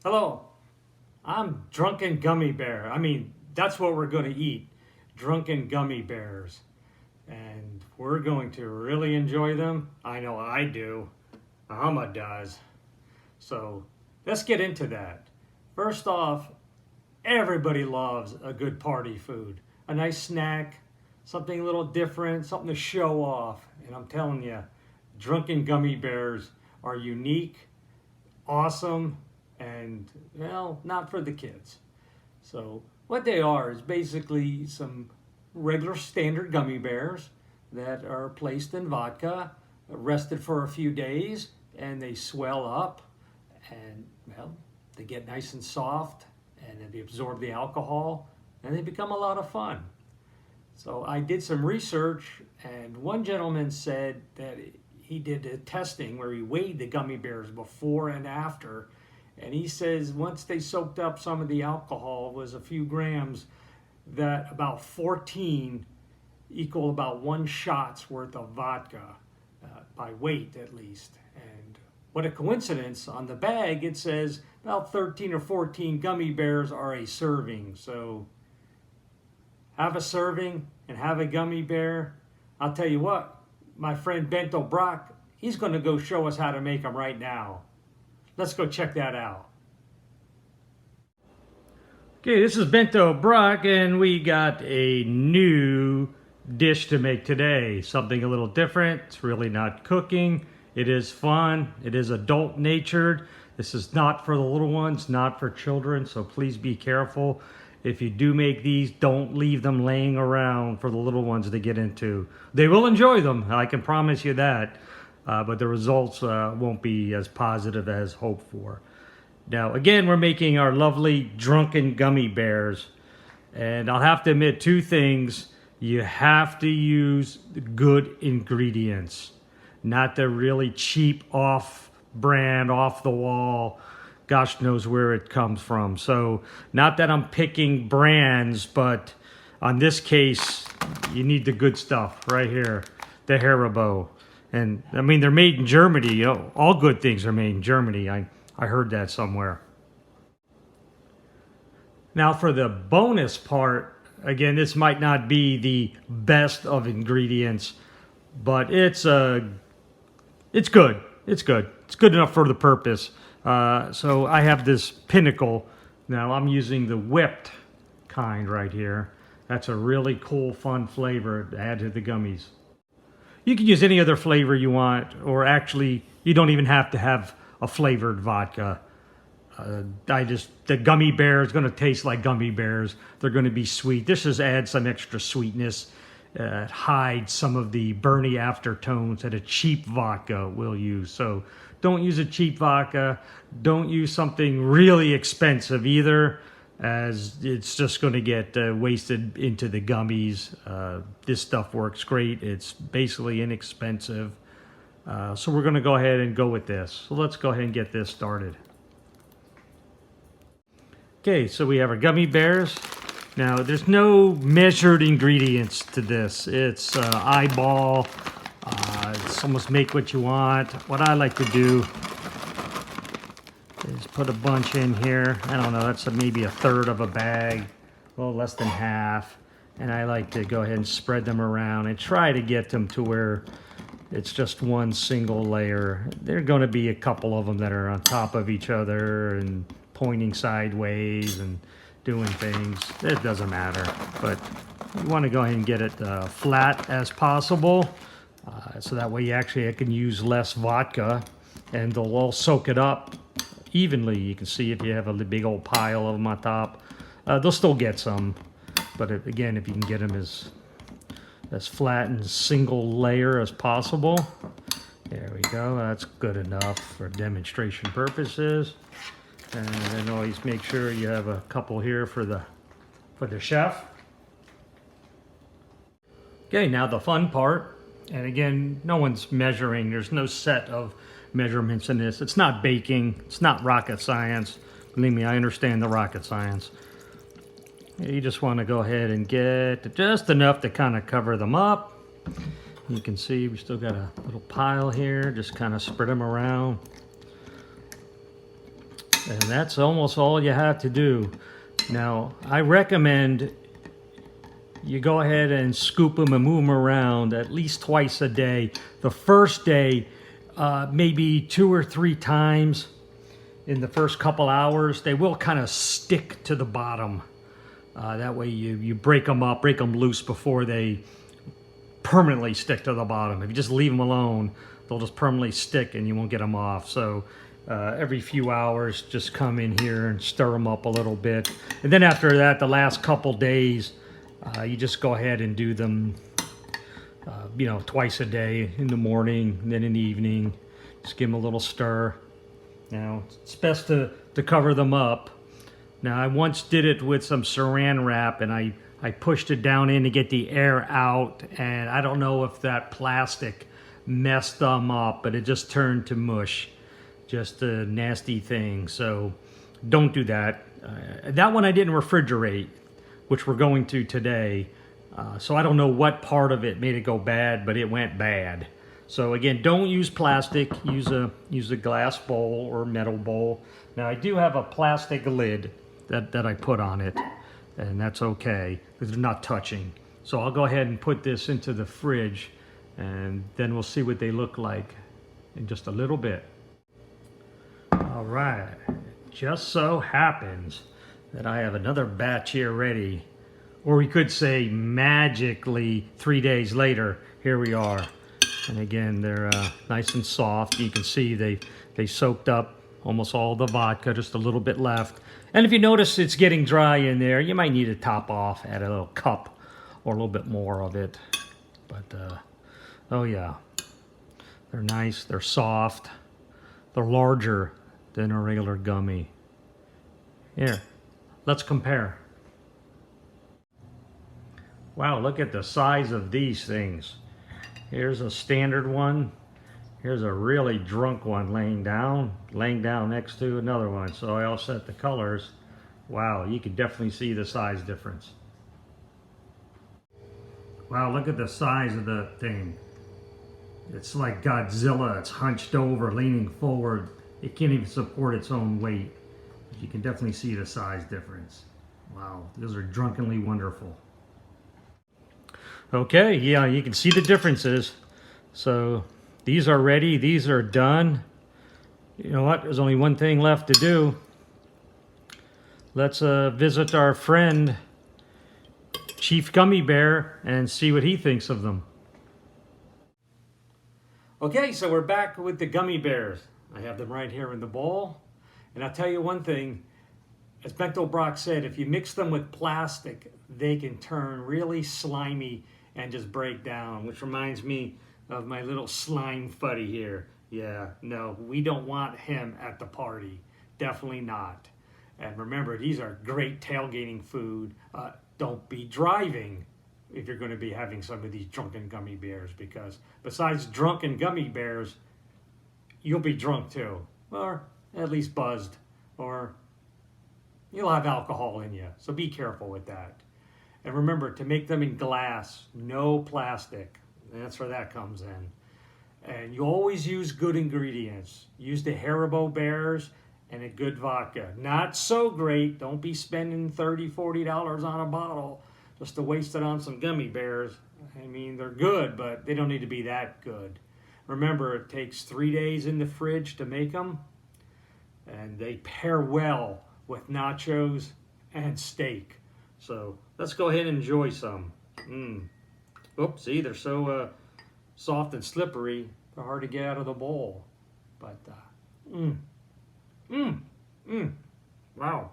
Hello, I'm Drunken Gummy Bear. That's what we're going to eat. Drunken Gummy Bears. And we're going to really enjoy them. I know I do. Ahma does. So let's get into that. First off, everybody loves a good party food. A nice snack, something a little different, something to show off. And I'm telling you, Drunken Gummy Bears are unique, awesome, and well, not for the kids. So what they are is basically some regular standard gummy bears that are placed in vodka, rested for a few days, and they swell up, and well, they get nice and soft, and then they absorb the alcohol, and they become a lot of fun. So I did some research, and one gentleman said that he did a testing where he weighed the gummy bears before and after, and he says once they soaked up some of the alcohol, was a few grams, that about 14 equal about one shot's worth of vodka, by weight at least. And what a coincidence, on the bag it says about 13 or 14 gummy bears are a serving. So have a serving and have a gummy bear. I'll tell you what, my friend BentoBrocke, he's going to go show us how to make them right now. Let's go check that out. Okay, this is BentoBrocke, and we got a new dish to make today. Something a little different. It's really not cooking. It is fun. It is adult-natured. This is not for the little ones, not for children, so please be careful. If you do make these, don't leave them laying around for the little ones to get into. They will enjoy them, I can promise you that, but the results won't be as positive as hoped for. Now, again, we're making our lovely Drunken Gummy Bears, and I'll have to admit two things. You have to use good ingredients, not the really cheap off-brand, off-the-wall, gosh knows where it comes from. So not that I'm picking brands, but on this case, you need the good stuff right here, the Haribo. And I mean, they're made in Germany. You know, all good things are made in Germany. I heard that somewhere. Now for the bonus part, again, this might not be the best of ingredients, but it's good. It's good. It's good enough for the purpose. So I have this Pinnacle. Now I'm using the whipped kind right here. That's a really cool, fun flavor to add to the gummies. You can use any other flavor you want, or actually, you don't even have to have a flavored vodka. The gummy bear is going to taste like gummy bears. They're going to be sweet. This just adds some extra sweetness. Hide some of the burny aftertones that a cheap vodka will use. So don't use a cheap vodka. Don't use something really expensive either, as it's just going to get wasted into the gummies. This stuff works great. It's basically inexpensive. So we're going to go ahead and go with this. So let's go ahead and get this started. Okay, so we have our gummy bears. Now, there's no measured ingredients to this. It's eyeball. It's almost make what you want. What I like to do is put a bunch in here. I don't know, that's maybe a third of a bag, well, less than half. And I like to go ahead and spread them around and try to get them to where it's just one single layer. There are going to be a couple of them that are on top of each other and pointing sideways and doing things. It doesn't matter, but you want to go ahead and get it flat as possible, so that way I can use less vodka and they'll all soak it up evenly. You can see if you have a big old pile of them on top, they'll still get some, but again, if you can get them as flat and single layer as possible. There we go. That's good enough for demonstration purposes. And then always make sure you have a couple here for the chef. Okay, now the fun part. And again, no one's measuring. There's no set of measurements in this. It's not baking. It's not rocket science. Believe me, I understand the rocket science. You just want to go ahead and get just enough to kind of cover them up. You can see we still got a little pile here. Just kind of spread them around. And that's almost all you have to do. Now, I recommend you go ahead and scoop them and move them around at least twice a day. The first day, maybe 2 or 3 times in the first couple hours. They will kind of stick to the bottom. That way you break them up, break them loose before they permanently stick to the bottom. If you just leave them alone, they'll just permanently stick and you won't get them off. So every few hours, just come in here and stir them up a little bit. And then after that, the last couple days, you just go ahead and do them, you know, twice a day, in the morning, and then in the evening. Just give them a little stir. Now, it's best to cover them up. Now, I once did it with some saran wrap, and I pushed it down in to get the air out, and I don't know if that plastic messed them up, but it just turned to mush. Just a nasty thing, so don't do that. That one I didn't refrigerate, which we're going to today. So I don't know what part of it made it go bad, but it went bad. So again, don't use plastic. Use a glass bowl or metal bowl. Now I do have a plastic lid that I put on it, and that's okay because they're not touching. So I'll go ahead and put this into the fridge, and then we'll see what they look like in just a little bit. All right, just so happens that I have another batch here ready, or we could say magically 3 days later, here we are. And again, they're nice and soft. You can see they soaked up almost all the vodka, just a little bit left. And if you notice it's getting dry in there, you might need to top off, add a little cup or a little bit more of it. But, oh yeah, they're nice, they're soft, they're larger than a regular gummy. Here, let's compare. Wow, look at the size of these things. Here's a standard one. Here's a really drunk one laying down next to another one. So I offset the colors. Wow, you can definitely see the size difference. Wow, look at the size of the thing. It's like Godzilla. It's hunched over, leaning forward. It can't even support its own weight. But you can definitely see the size difference. Wow, those are drunkenly wonderful. Okay, yeah, you can see the differences. So these are ready, these are done. You know what, there's only one thing left to do. Let's visit our friend, Chief Gummy Bear, and see what he thinks of them. Okay, so we're back with the gummy bears. I have them right here in the bowl. And I'll tell you one thing, as BentoBrocke said, if you mix them with plastic, they can turn really slimy and just break down, which reminds me of my little slime fuddy here. Yeah, no, we don't want him at the party. Definitely not. And remember, these are great tailgating food. Don't be driving if you're going to be having some of these drunken gummy bears, because besides drunken gummy bears, you'll be drunk too, or at least buzzed, or you'll have alcohol in you. So be careful with that. And remember to make them in glass, no plastic. That's where that comes in. And you always use good ingredients. Use the Haribo bears and a good vodka. Not so great. Don't be spending $30, $40 on a bottle just to waste it on some gummy bears. I mean, they're good, but they don't need to be that good. Remember, it takes 3 days in the fridge to make them. And they pair well with nachos and steak. So let's go ahead and enjoy some. Oops, see, they're so soft and slippery, they're hard to get out of the bowl. But, wow.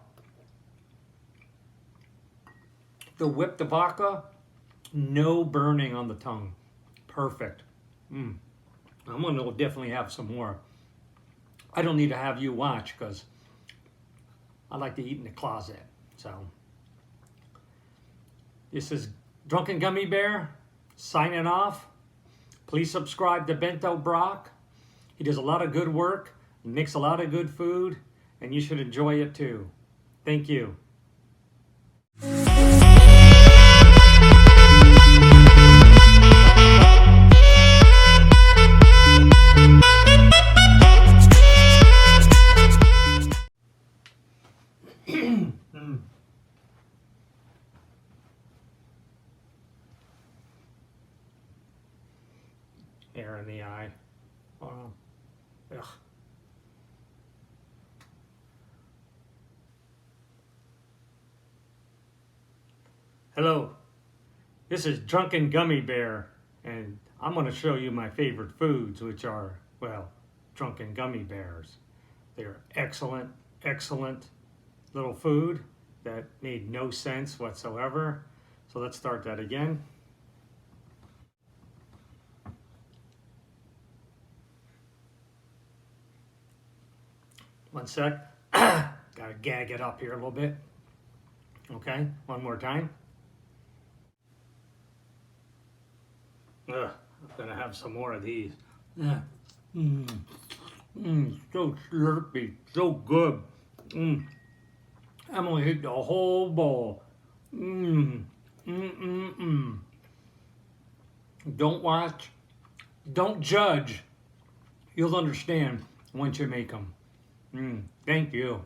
The whipped vodka, no burning on the tongue. Perfect. I'm going to definitely have some more. I don't need to have you watch because I like to eat in the closet. So this is Drunken Gummy Bear signing off. Please subscribe to BentoBrocke. He does a lot of good work, makes a lot of good food, and you should enjoy it too. Thank you. hair in the eye. Ugh. Hello, this is Drunken Gummy Bear, and I'm going to show you my favorite foods, which are, well, Drunken Gummy Bears. They're excellent, excellent little food that made no sense whatsoever. So let's start that again. One sec. Gotta gag it up here a little bit. Okay, one more time. I'm gonna have some more of these. So slurpy, so good. I'm gonna eat the whole bowl. Don't watch, don't judge. You'll understand once you make them. Thank you.